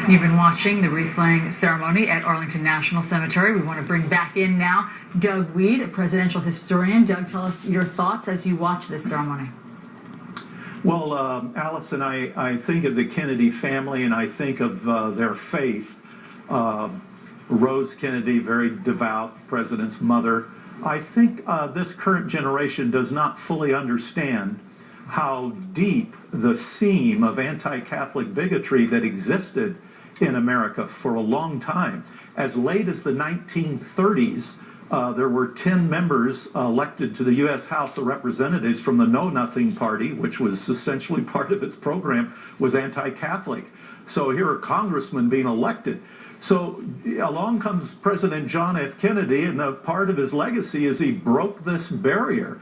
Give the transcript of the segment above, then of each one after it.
You've been watching the wreath-laying ceremony at Arlington National Cemetery. We want to bring back in now Doug Wead, a presidential historian. Doug, tell us your thoughts as you watch this ceremony. Well, Allison, I think of the Kennedy family and I think of their faith. Rose Kennedy, very devout, president's mother. I think this current generation does not fully understand how deep the seam of anti-Catholic bigotry that existed in America for a long time. As late as the 1930s, there were 10 members elected to the U.S. House of Representatives from the Know Nothing Party, which was essentially part of its program, was anti-Catholic. So here are congressmen being elected. So along comes President John F. Kennedy, and a part of his legacy is he broke this barrier.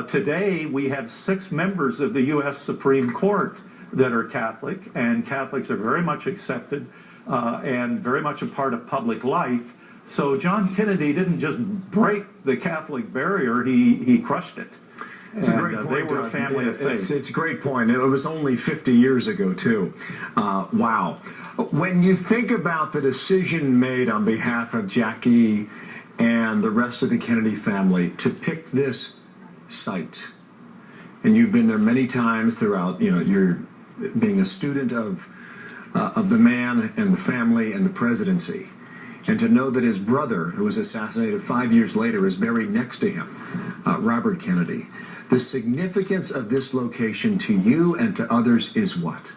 Today, we have 6 members of the U.S. Supreme Court that are Catholic, and Catholics are very much accepted and very much a part of public life. So John Kennedy didn't just break the Catholic barrier, he crushed it. It's a great point. They were a family of faith. It's a great point. It was only 50 years ago, too. Wow. When you think about the decision made on behalf of Jackie and the rest of the Kennedy family to pick this site, and you've been there many times throughout, you're being a student of the man and the family and the presidency, and to know that his brother, who was assassinated 5 years later, is buried next to him, Robert Kennedy. The significance of this location to you and to others is what?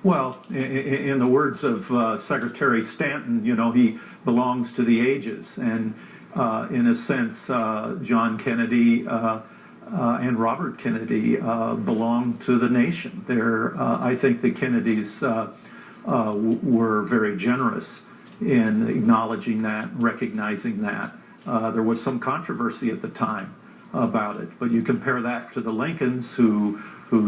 Well, in the words of Secretary Stanton, he belongs to the ages. And in a sense, John Kennedy and Robert Kennedy belong to the nation. I think the Kennedys were very generous in acknowledging that, recognizing that. There was some controversy at the time about it, but you compare that to the Lincolns who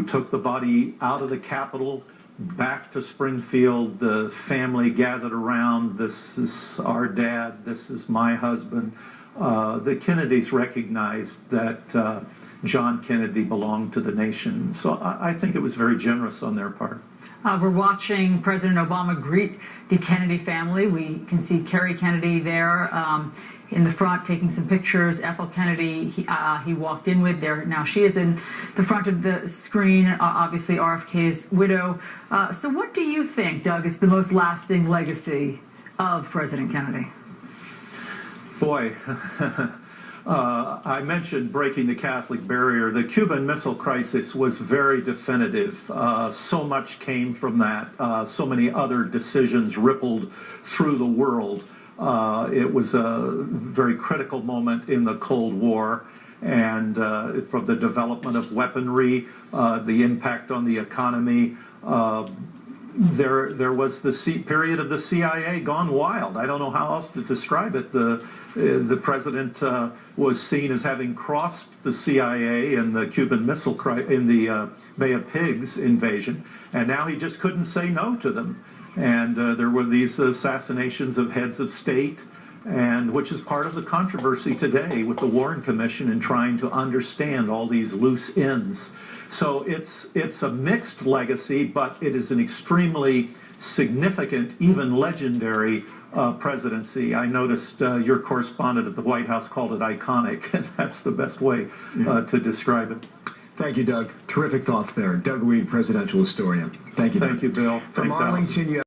took the body out of the Capitol back to Springfield. The family gathered around. This is our dad. This is my husband. The Kennedys recognized that John Kennedy belonged to the nation. So I think it was very generous on their part. We're watching President Obama greet the Kennedy family. We can see Kerry Kennedy there in the front taking some pictures. Ethel Kennedy, he walked in with there. Now she is in the front of the screen, obviously RFK's widow. So what do you think, Doug, is the most lasting legacy of President Kennedy? Boy, I mentioned breaking the Catholic barrier. The Cuban Missile Crisis was very definitive. So much came from that. So many other decisions rippled through the world. It was a very critical moment in the Cold War, and from the development of weaponry, the impact on the economy. There was the period of the CIA gone wild. I don't know how else to describe it. The president was seen as having crossed the CIA in the Cuban Missile Crisis, in the Bay of Pigs invasion, and now he just couldn't say no to them. And there were these assassinations of heads of state, and which is part of the controversy today with the Warren Commission and trying to understand all these loose ends. So it's a mixed legacy, but it is an extremely significant, even legendary presidency. I noticed your correspondent at the White House called it iconic, and that's the best way to describe it. Thank you, Doug. Terrific thoughts there. Doug Wead, presidential historian. Thank you, Doug. Thank you, Bill. From Thanks, Arlington, Allison.